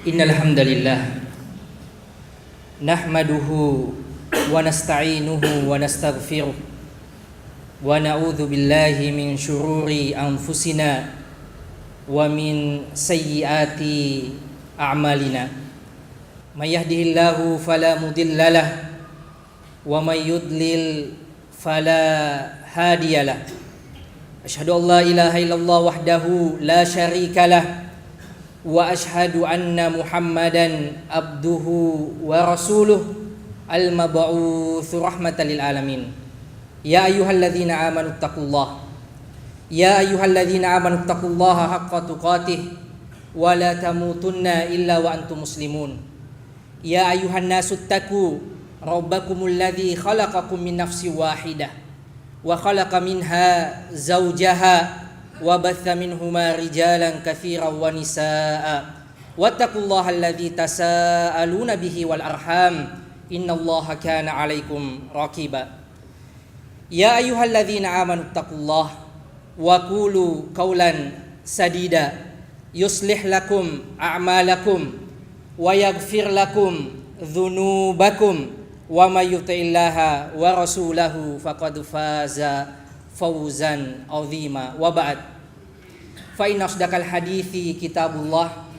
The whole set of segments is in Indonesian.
Innal hamdalillah nahmaduhu wa nasta'inuhu wa nastaghfiruh wa na'udzu billahi min syururi anfusina wa min sayyiati a'malina. May yahdihillahu fala mudhillalah wa may yudlil fala hadiyalah. Asyhadu an la ilaha illallah wahdahu la syarikalah wa asyhadu anna Muhammadan abduhu wa rasuluh al-mab'utsu rahmatan lil alamin. Ya ayyuhalladzina amanu taqullaha haqqa tuqatih wa la tamutunna illa wa antum muslimun. Ya ayyuhan nasu taqu rabbakumul ladzi khalaqakum min nafsin wahidah wa khalaqa minha zawjaha wa batha minhuma rijalan katsiran wa nisaa wattaqullaha alladzi tasaaluna bihi wal arham innallaha kana 'alaikum raqiba. Ya ayyuhalladzina amanu taqullaha wa qulu qawlan sadida yuslih lakum a'malakum wa yaghfir lakum dzunubakum wa may yuti'illaha wa rasulahu faqad faza fawzan 'azima. Wa ba'd, fa inna asdaqal hadithi kitabullah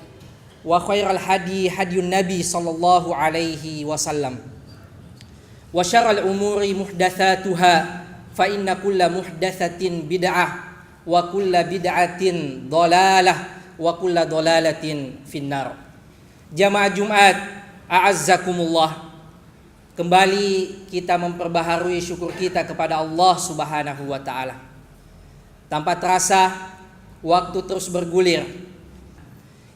wa khairal hadi hadyun nabi sallallahu alaihi wasallam wa syarral umuri muhdatsatuha fa inna kulla muhdatsatin bid'ah wa kulla bid'atin dhalalah wa kulla dhalalatin finnar. Jamaah Jumat a'azzakumullah, kembali kita memperbaharui syukur kita kepada Allah Subhanahu wa ta'ala. Tanpa terasa waktu terus bergulir.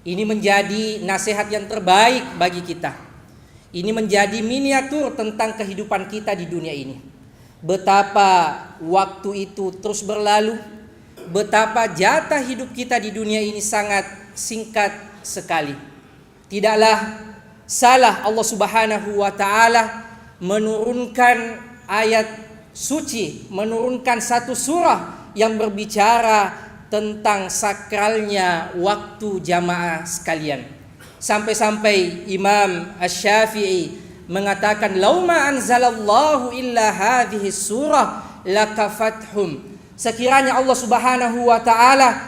Ini menjadi nasihat yang terbaik bagi kita. Ini menjadi miniatur tentang kehidupan kita di dunia ini. Betapa waktu itu terus berlalu, betapa jatah hidup kita di dunia ini sangat singkat sekali. Tidaklah salah Allah Subhanahu wa ta'ala menurunkan ayat suci, menurunkan satu surah yang berbicara tentang sakralnya waktu jamaah sekalian. Sampai-sampai Imam Asy-Syafi'i mengatakan, lauma anzalallahu illa hadhihi surah lakafathum. Sekiranya Allah Subhanahu wa ta'ala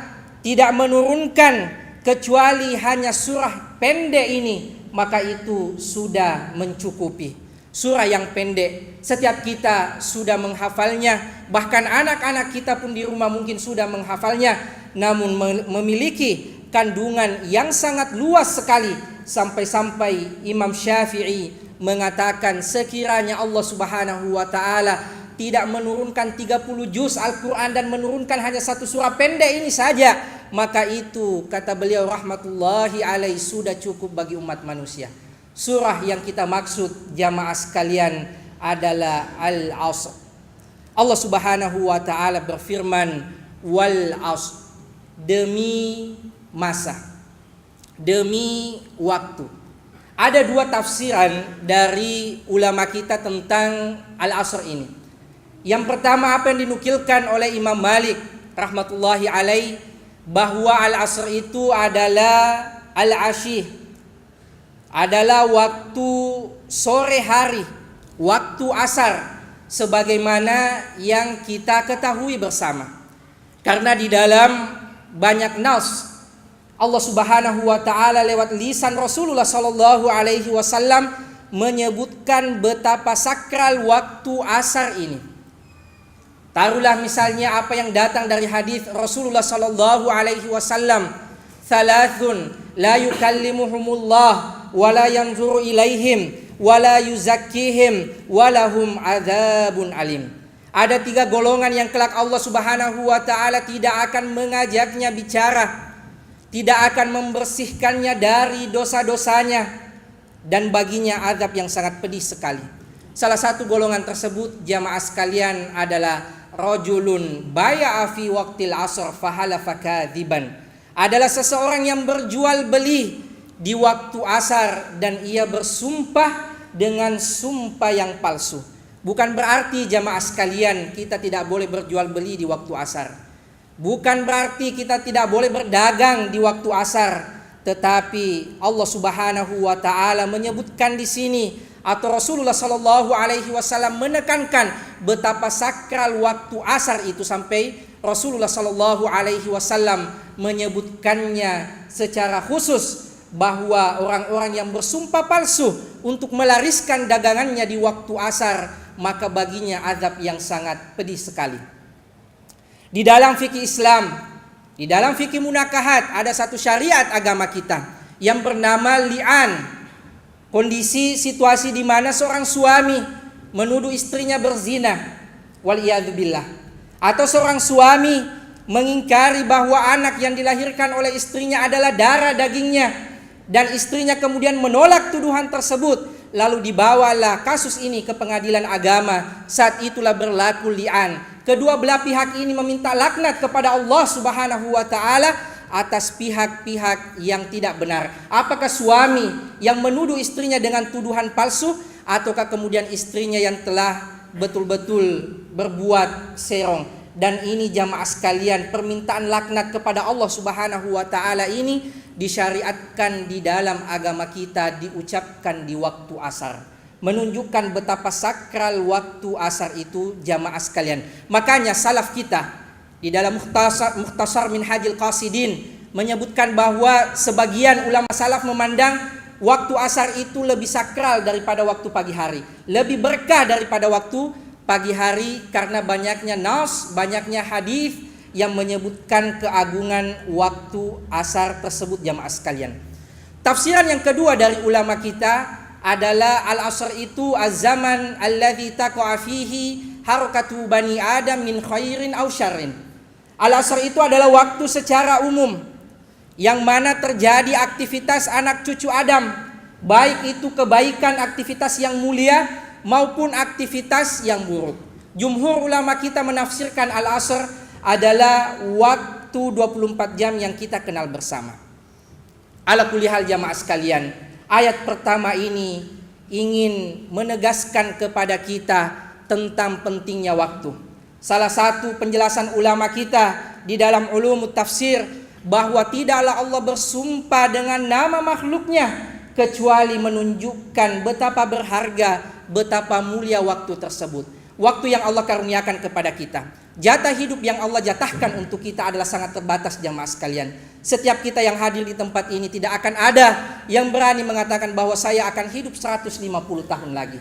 tidak menurunkan kecuali hanya surah pendek ini, maka itu sudah mencukupi. Surah yang pendek, setiap kita sudah menghafalnya, bahkan anak-anak kita pun di rumah mungkin sudah menghafalnya, namun memiliki kandungan yang sangat luas sekali. Sampai-sampai Imam Syafi'i mengatakan, sekiranya Allah Subhanahu wa ta'ala tidak menurunkan 30 juz Al-Quran dan menurunkan hanya satu surah pendek ini saja, maka itu, kata beliau rahmatullahi alaih, sudah cukup bagi umat manusia. Surah yang kita maksud jamaah sekalian adalah Al-Asr. Allah Subhanahu wa ta'ala berfirman, wal asr, demi masa, demi waktu. Ada dua tafsiran dari ulama kita tentang Al-Asr ini. Yang pertama, apa yang dinukilkan oleh Imam Malik rahmatullahi alaih, bahwa Al-Asr itu adalah Al-Ashih, adalah waktu sore hari, waktu asar, sebagaimana yang kita ketahui bersama. Karena di dalam banyak nas Allah Subhanahu wa ta'ala lewat lisan Rasulullah sallallahu alaihi wasallam menyebutkan betapa sakral waktu asar ini. Taruhlah misalnya apa yang datang dari hadis Rasulullah sallallahu alaihi wasallam, thalathun la yukallimuhumullah wala yanzuru ilaihim wala yuzakkihim walahum adzabun alim. Ada 3 golongan yang kelak Allah Subhanahu wa ta'ala tidak akan mengajaknya bicara, tidak akan membersihkannya dari dosa-dosanya, dan baginya azab yang sangat pedih sekali. Salah satu golongan tersebut jamaah sekalian adalah rajulun bai'a fi waqtil asr fahalafa kadziban. Adalah seseorang yang berjual beli di waktu asar dan ia bersumpah dengan sumpah yang palsu. Bukan berarti jamaah sekalian kita tidak boleh berjual beli di waktu asar. Bukan berarti kita tidak boleh berdagang di waktu asar. tetapi Allah Subhanahu wa taala menyebutkan di sini atau Rasulullah sallallahu alaihi wasallam menekankan betapa sakral waktu asar itu, sampai Rasulullah sallallahu alaihi wasallam menyebutkannya secara khusus bahwa orang-orang yang bersumpah palsu untuk melariskan dagangannya di waktu asar, maka baginya azab yang sangat pedih sekali. Di dalam fikih Islam, di dalam fikih munakahat, ada satu syariat agama kita yang bernama li'an. Kondisi situasi di mana seorang suami menuduh istrinya berzina, waliyadzubillah, atau seorang suami mengingkari bahwa anak yang dilahirkan oleh istrinya adalah darah dagingnya, dan istrinya kemudian menolak tuduhan tersebut, lalu dibawalah kasus ini ke pengadilan agama. Saat itulah berlaku li'an. Kedua belah pihak ini meminta laknat kepada Allah Subhanahu wa taala atas pihak-pihak yang tidak benar. Apakah suami yang menuduh istrinya dengan tuduhan palsu, ataukah kemudian istrinya yang telah betul-betul berbuat serong? Dan ini jamaah sekalian, permintaan laknat kepada Allah Subhanahu wa taala ini disyariatkan di dalam agama kita, diucapkan di waktu asar, menunjukkan betapa sakral waktu asar itu jamaah sekalian. Makanya salaf kita di dalam Mukhtasar Minhajul Qasidin menyebutkan bahwa sebagian ulama salaf memandang waktu asar itu lebih sakral daripada waktu pagi hari, lebih berkah daripada waktu pagi hari, karena banyaknya nas, banyaknya hadis yang menyebutkan keagungan waktu asar tersebut jamaah sekalian. Tafsiran yang kedua dari ulama kita adalah al-asr itu az-zaman alladzi taqa'a fihi harakatu bani adam min khairin aw syarrin. Al-asr itu adalah waktu secara umum yang mana terjadi aktivitas anak cucu Adam, baik itu kebaikan, aktivitas yang mulia maupun aktivitas yang buruk. Jumhur ulama kita menafsirkan al-asr adalah waktu 24 jam yang kita kenal bersama. Ala kulli hal jamaah sekalian, ayat pertama ini ingin menegaskan kepada kita tentang pentingnya waktu. Salah satu penjelasan ulama kita di dalam ulumut tafsir bahwa tidaklah Allah bersumpah dengan nama makhluknya kecuali menunjukkan betapa berharga, betapa mulia waktu tersebut. Waktu yang Allah karuniakan kepada kita, jatah hidup yang Allah jatahkan untuk kita adalah sangat terbatas jamaah sekalian. Setiap kita yang hadir di tempat ini tidak akan ada yang berani mengatakan bahwa saya akan hidup 150 tahun lagi,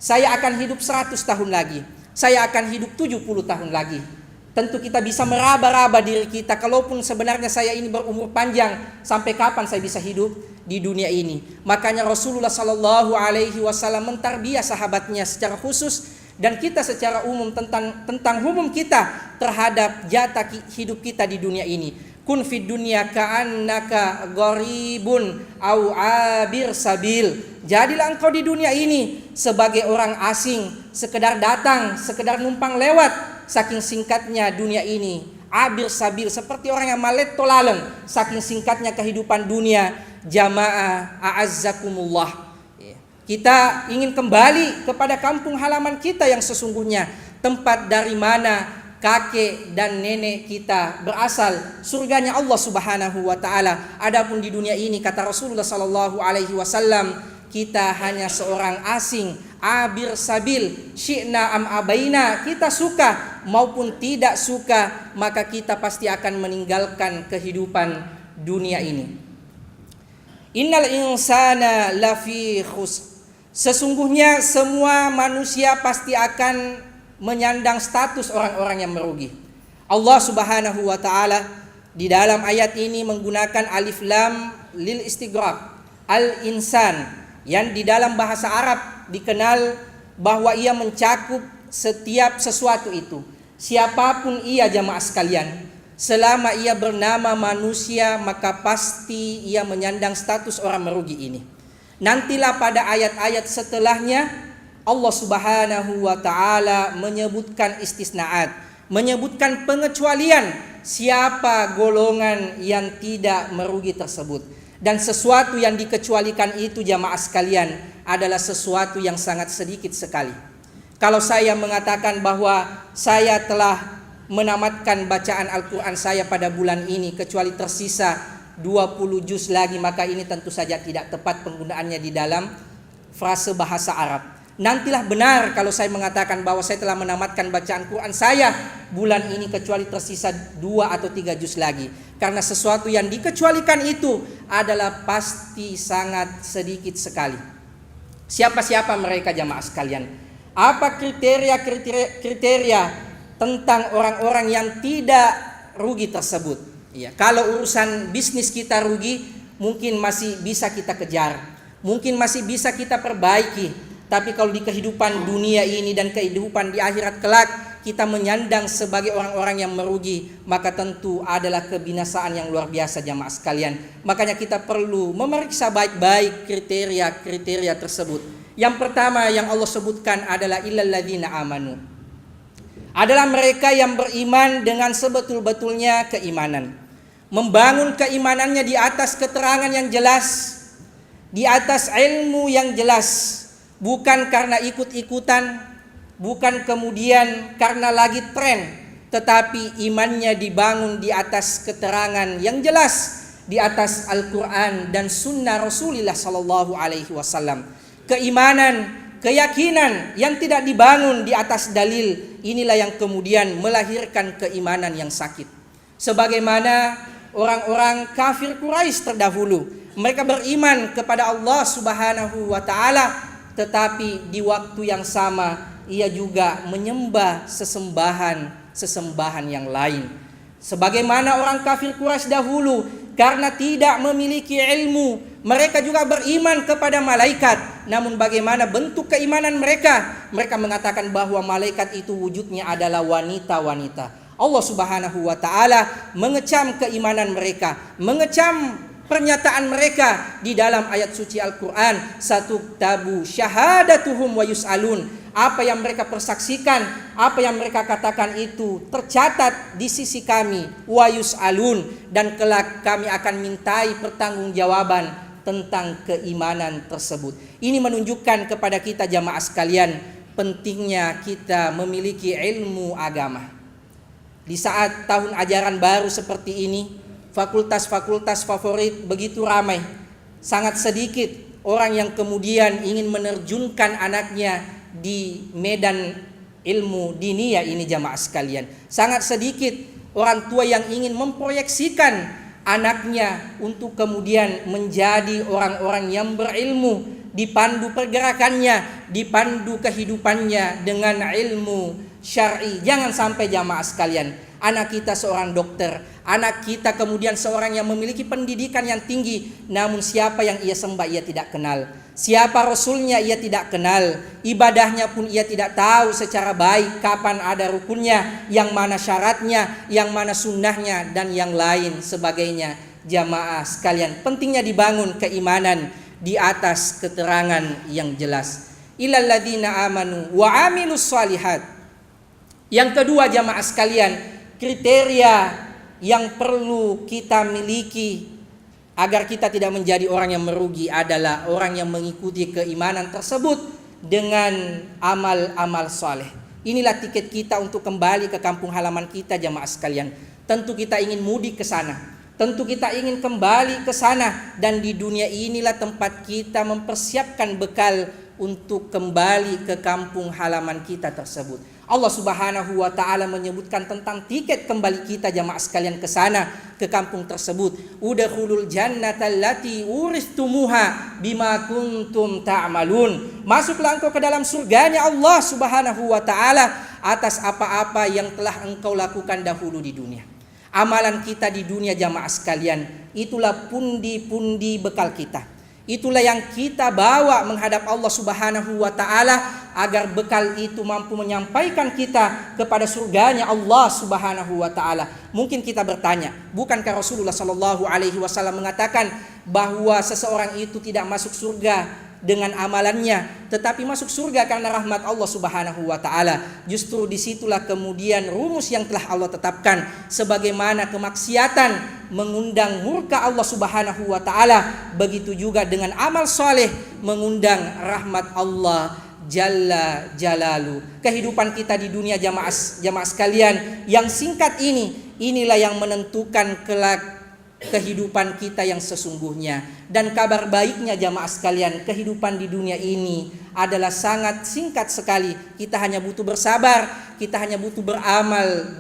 saya akan hidup 100 tahun lagi, saya akan hidup 70 tahun lagi. Tentu kita bisa meraba-raba diri kita, kalaupun sebenarnya saya ini berumur panjang, sampai kapan saya bisa hidup di dunia ini. Makanya Rasulullah sallallahu alaihi wasallam mentarbiah sahabatnya secara khusus dan kita secara umum tentang umum kita terhadap jatah hidup kita di dunia ini. Kun fid dunya ka'annaka gharibun au abir sabil. Jadilah engkau di dunia ini sebagai orang asing, sekedar datang, sekedar numpang lewat. Saking singkatnya dunia ini, abir sabil, seperti orang yang malet tolaleng. Saking singkatnya kehidupan dunia. Jamaah a'azzakumullah, kita ingin kembali kepada kampung halaman kita yang sesungguhnya, tempat dari mana kakek dan nenek kita berasal, surganya Allah Subhanahu wa taala. Adapun di dunia ini, kata Rasulullah sallallahu alaihi wasallam, kita hanya seorang asing, abir sabil, syi'na am abaina, kita suka maupun tidak suka, maka kita pasti akan meninggalkan kehidupan dunia ini. Innal insana lafi khusr. Sesungguhnya semua manusia pasti akan menyandang status orang-orang yang merugi. Allah Subhanahu wa taala di dalam ayat ini menggunakan alif lam lil istighraq, al-insan, yang di dalam bahasa Arab dikenal bahwa ia mencakup setiap sesuatu itu. Siapapun ia jamaah sekalian, selama ia bernama manusia, maka pasti ia menyandang status orang merugi ini. Nantilah pada ayat-ayat setelahnya Allah Subhanahu wa taala menyebutkan istisnaat, menyebutkan pengecualian siapa golongan yang tidak merugi tersebut. Dan sesuatu yang dikecualikan itu jamaah sekalian adalah sesuatu yang sangat sedikit sekali. Kalau saya mengatakan bahwa saya telah menamatkan bacaan Al-Quran saya pada bulan ini, kecuali tersisa 20 juz lagi, maka ini tentu saja tidak tepat penggunaannya di dalam frase bahasa Arab. Nantilah benar kalau saya mengatakan bahwa saya telah menamatkan bacaan Quran saya bulan ini kecuali tersisa 2 atau 3 juz lagi. Karena sesuatu yang dikecualikan itu adalah pasti sangat sedikit sekali. Siapa-siapa mereka jamaah sekalian? Apa kriteria tentang orang-orang yang tidak rugi tersebut? Ya, kalau urusan bisnis kita rugi, mungkin masih bisa kita kejar, mungkin masih bisa kita perbaiki. Tapi kalau di kehidupan dunia ini dan kehidupan di akhirat kelak kita menyandang sebagai orang-orang yang merugi, maka tentu adalah kebinasaan yang luar biasa jamaah sekalian. Makanya kita perlu memeriksa baik-baik kriteria tersebut. Yang pertama yang Allah sebutkan adalah illal ladzina amanu. Adalah mereka yang beriman dengan sebetul-betulnya keimanan. Membangun keimanannya di atas keterangan yang jelas, di atas ilmu yang jelas. Bukan karena ikut-ikutan, bukan kemudian karena lagi tren, tetapi imannya dibangun di atas keterangan yang jelas, di atas Al-Quran dan Sunnah Rasulullah Sallallahu Alaihi Wasallam. Keimanan, keyakinan yang tidak dibangun di atas dalil, inilah yang kemudian melahirkan keimanan yang sakit. Sebagaimana orang-orang kafir Quraisy terdahulu, mereka beriman kepada Allah Subhanahu wa Ta'ala, tetapi di waktu yang sama ia juga menyembah sesembahan yang lain. Sebagaimana orang kafir Quraisy dahulu, karena tidak memiliki ilmu, mereka juga beriman kepada malaikat. Namun bagaimana bentuk keimanan mereka? Mereka mengatakan bahwa malaikat itu wujudnya adalah wanita-wanita. Allah Subhanahu wa Ta'ala mengecam keimanan mereka, mengecam pernyataan mereka di dalam ayat suci Al-Quran. Satuktabu syahadatuhum wa yus'alun. Apa yang mereka persaksikan, apa yang mereka katakan itu tercatat di sisi kami. Wa yus'alun. Dan kelak kami akan mintai pertanggungjawaban tentang keimanan tersebut. Ini menunjukkan kepada kita jamaah sekalian pentingnya kita memiliki ilmu agama. Di saat tahun ajaran baru seperti ini, fakultas-fakultas favorit begitu ramai. Sangat sedikit orang yang kemudian ingin menerjunkan anaknya di medan ilmu diniyah ini jamaah sekalian. Sangat sedikit orang tua yang ingin memproyeksikan anaknya untuk kemudian menjadi orang-orang yang berilmu, dipandu pergerakannya, dipandu kehidupannya dengan ilmu syar'i. Jangan sampai jamaah sekalian, anak kita seorang dokter, anak kita kemudian seorang yang memiliki pendidikan yang tinggi, namun siapa yang ia sembah ia tidak kenal, siapa rasulnya ia tidak kenal, ibadahnya pun ia tidak tahu secara baik kapan ada rukunnya, yang mana syaratnya, yang mana sunnahnya, dan yang lain sebagainya. Jamaah sekalian, pentingnya dibangun keimanan di atas keterangan yang jelas. Illal ladzina amanu wa amilus shalihat. Yang kedua jamaah sekalian, kriteria yang perlu kita miliki agar kita tidak menjadi orang yang merugi adalah orang yang mengikuti keimanan tersebut dengan amal-amal saleh. Inilah tiket kita untuk kembali ke kampung halaman kita jamaah sekalian. Tentu kita ingin mudik ke sana, tentu kita ingin kembali ke sana, dan di dunia inilah tempat kita mempersiapkan bekal untuk kembali ke kampung halaman kita tersebut. Allah Subhanahu wa Ta'ala menyebutkan tentang tiket kembali kita jamaah sekalian ke sana, ke kampung tersebut. Udkhulul jannata allati uristumuha bima kuntum ta'malun. Masuklah engkau ke dalam surganya Allah Subhanahu wa Ta'ala atas apa-apa yang telah engkau lakukan dahulu di dunia. Amalan kita di dunia jamaah sekalian, itulah pundi-pundi bekal kita. Itulah yang kita bawa menghadap Allah Subhanahu wa Ta'ala, agar bekal itu mampu menyampaikan kita kepada surganya Allah Subhanahu wa Ta'ala. Mungkin kita bertanya, bukankah Rasulullah Sallallahu Alaihi Wasallam mengatakan bahwa seseorang itu tidak masuk surga dengan amalannya, tetapi masuk surga karena rahmat Allah Subhanahu wa Ta'ala? Justru disitulah kemudian rumus yang telah Allah tetapkan, sebagaimana kemaksiatan mengundang murka Allah Subhanahu wa Ta'ala, begitu juga dengan amal soleh mengundang rahmat Allah Jalla Jalalu. Kehidupan kita di dunia jamaah sekalian yang singkat ini, inilah yang menentukan kelak kehidupan kita yang sesungguhnya. Dan kabar baiknya jamaah sekalian, kehidupan di dunia ini adalah sangat singkat sekali. Kita hanya butuh bersabar, kita hanya butuh beramal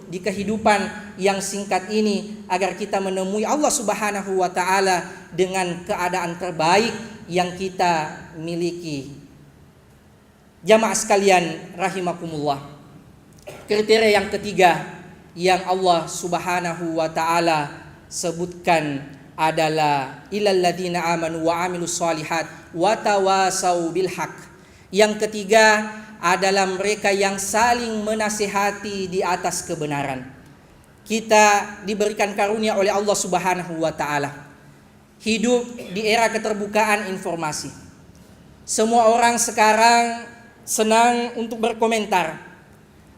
di kehidupan yang singkat ini agar kita menemui Allah Subhanahu wa taala dengan keadaan terbaik yang kita miliki. Jamaah sekalian rahimakumullah. Kriteria yang ketiga yang Allah Subhanahu wa taala sebutkan adalah ilal ladzina amanu wa amilus shalihat wa tawasau bil haq. Yang ketiga adalah mereka yang saling menasihati di atas kebenaran. Kita diberikan karunia oleh Allah Subhanahu wa taala hidup di era keterbukaan informasi. Semua orang sekarang senang untuk berkomentar.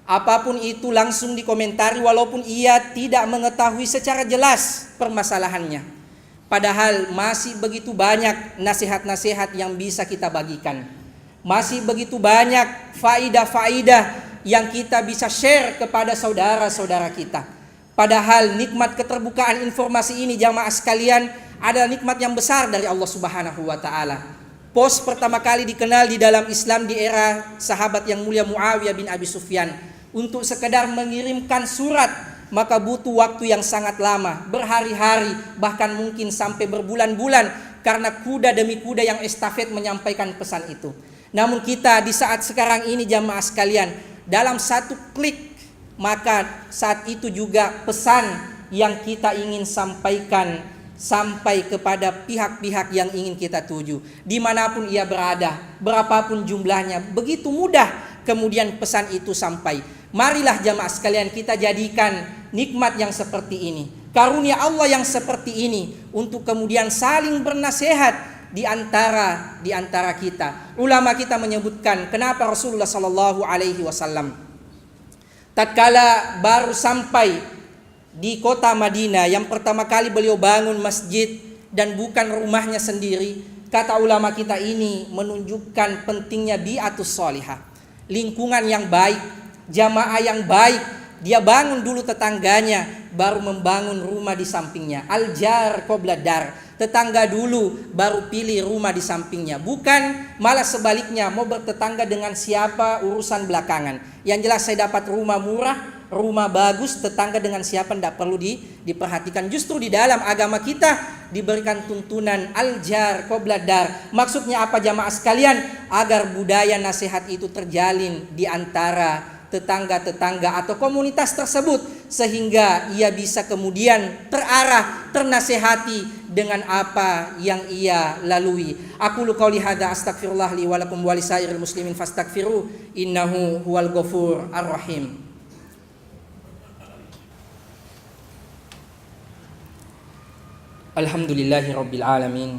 Apapun itu langsung dikomentari walaupun ia tidak mengetahui secara jelas permasalahannya. Padahal masih begitu banyak nasihat-nasihat yang bisa kita bagikan. Masih begitu banyak faidah-faidah yang kita bisa share kepada saudara-saudara kita. Padahal nikmat keterbukaan informasi ini jamaah sekalian adalah nikmat yang besar dari Allah Subhanahu wa taala. Pos pertama kali dikenal di dalam Islam di era sahabat yang mulia Muawiyah bin Abi Sufyan. Untuk sekedar mengirimkan surat maka butuh waktu yang sangat lama, berhari-hari, bahkan mungkin sampai berbulan-bulan karena kuda demi kuda yang estafet menyampaikan pesan itu. Namun kita di saat sekarang ini jamaah sekalian, dalam satu klik maka saat itu juga pesan yang kita ingin sampaikan sampai kepada pihak-pihak yang ingin kita tuju, dimanapun ia berada, berapapun jumlahnya, begitu mudah kemudian pesan itu sampai. Marilah jamaah sekalian kita jadikan nikmat yang seperti ini, karunia Allah yang seperti ini untuk kemudian saling bernasihat di antara kita. Ulama kita menyebutkan kenapa Rasulullah sallallahu alaihi wasallam tatkala baru sampai di kota Madinah, yang pertama kali beliau bangun masjid dan bukan rumahnya sendiri. Kata ulama kita ini menunjukkan pentingnya bi'atus sholihah, lingkungan yang baik, jamaah yang baik. Dia bangun dulu tetangganya, baru membangun rumah di sampingnya. Al-jar qabla dar, tetangga dulu baru pilih rumah di sampingnya. Bukan malah sebaliknya, mau bertetangga dengan siapa urusan belakangan. Yang jelas saya dapat rumah murah, rumah bagus, tetangga dengan siapa tidak perlu diperhatikan. Justru di dalam agama kita diberikan tuntunan al-jar qabla dar. Maksudnya apa jamaah sekalian? Agar budaya nasihat itu terjalin di antara tetangga-tetangga atau komunitas tersebut, sehingga ia bisa kemudian terarah, ternasihati dengan apa yang ia lalui. Aqulu qouli hadza astaghfirullah li wa lakum wa lisairil muslimin fastaghfiru innahu huwal ghafur ar-rahim. Alhamdulillahi rabbil alamin,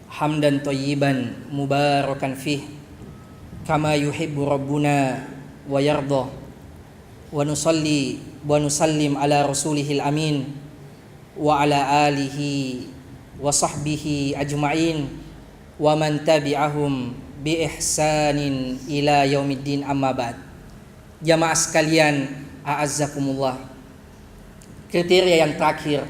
hamdan thayyiban mubarakan fih kama yuhibbu rabbuna wa yarda, wa nusalli wa nusallim ala rasulihil amin wa ala alihi wa sahbihi ajma'in wa man tabi'ahum bi ihsanin ila yaumiddin, amma ba'd. Jamaah sekalian a'azzakumullah, kriteria yang terakhir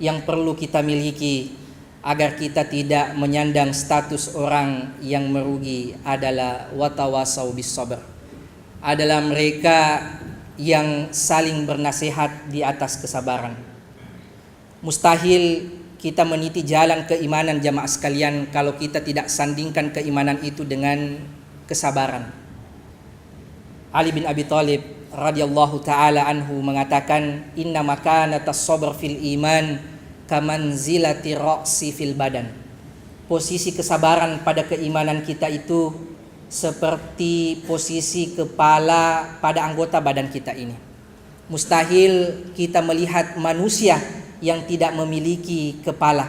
yang perlu kita miliki agar kita tidak menyandang status orang yang merugi adalah watawasau bis sabr, adalah mereka yang saling bernasihat di atas kesabaran. Mustahil kita meniti jalan keimanan jamaah sekalian kalau kita tidak sandingkan keimanan itu dengan kesabaran. Ali bin Abi Thalib radhiyallahu taala anhu mengatakan, inna makanatas sabr fil iman kamanzilati ra'si fil badan. Posisi kesabaran pada keimanan kita itu seperti posisi kepala pada anggota badan kita ini. Mustahil kita melihat manusia yang tidak memiliki kepala,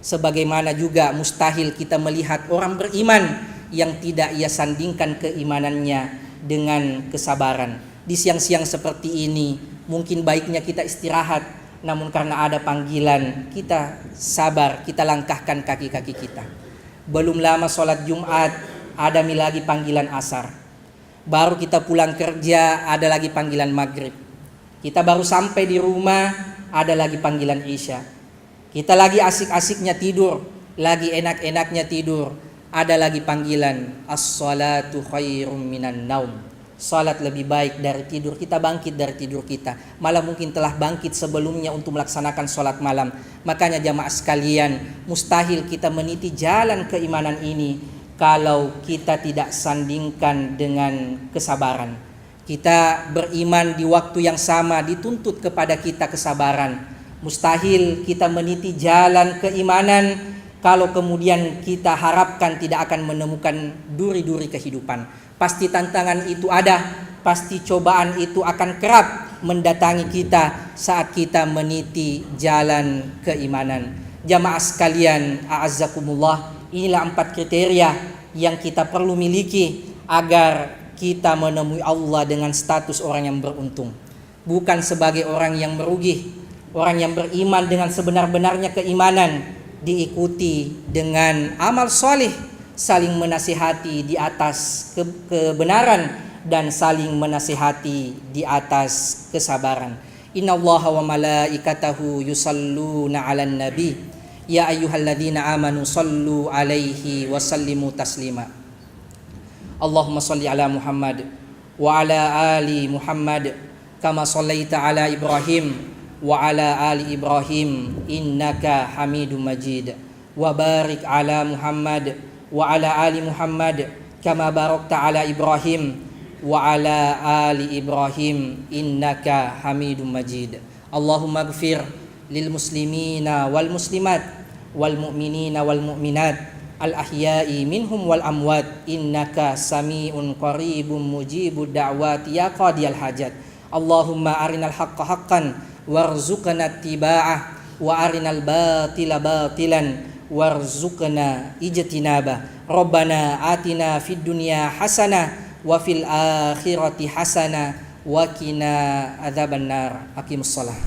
sebagaimana juga mustahil kita melihat orang beriman yang tidak ia sandingkan keimanannya dengan kesabaran. Di siang-siang seperti ini mungkin baiknya kita istirahat, namun karena ada panggilan kita sabar, kita langkahkan kaki-kaki kita. Belum lama sholat Jumat, ada lagi panggilan asar. Baru kita pulang kerja, ada lagi panggilan maghrib. Kita baru sampai di rumah, ada lagi panggilan isya. Kita lagi asik-asiknya tidur, lagi enak-enaknya tidur, ada lagi panggilan as-salatu khairum minan naum. Salat lebih baik dari tidur. Kita bangkit dari tidur kita, malah mungkin telah bangkit sebelumnya untuk melaksanakan salat malam. Makanya jamaah sekalian, mustahil kita meniti jalan keimanan ini kalau kita tidak sandingkan dengan kesabaran. Kita beriman di waktu yang sama dituntut kepada kita kesabaran. Mustahil kita meniti jalan keimanan kalau kemudian kita harapkan tidak akan menemukan duri-duri kehidupan. Pasti tantangan itu ada, pasti cobaan itu akan kerap mendatangi kita saat kita meniti jalan keimanan. Jamaah sekalian, a'azzakumullah, inilah 4 kriteria yang kita perlu miliki agar kita menemui Allah dengan status orang yang beruntung, bukan sebagai orang yang merugi. Orang yang beriman dengan sebenar-benarnya keimanan diikuti dengan amal soleh, saling menasihati di atas kebenaran dan saling menasihati di atas kesabaran. Innallaha wa malaikatahu yusalluna 'alan nabi ya ayyuhalladzina amanu sallu 'alaihi wa sallimu taslima. Allahumma shalli ala Muhammad wa ala ali Muhammad kama shallaita ala Ibrahim wa ala ali Ibrahim innaka Hamidum Majid. Wa barik ala Muhammad wa ala ali Muhammad kama barakta ala Ibrahim wa ala ali Ibrahim innaka Hamidum Majid. Allahumma ighfir lil muslimina wal muslimat wal mu'minina wal mu'minat al ahya'i minhum wal amwat innaka sami'un qaribun mujibud da'wati ya qadiyal hajat. Allahumma arinal haqqa haqqan warzuqna ittiba'ah wa arinal batila batilan warzuqna ijtinabah. Rabbana atina fid dunya hasanah wa fil akhirati hasanah wa qina adzabannar. Aqimussalah.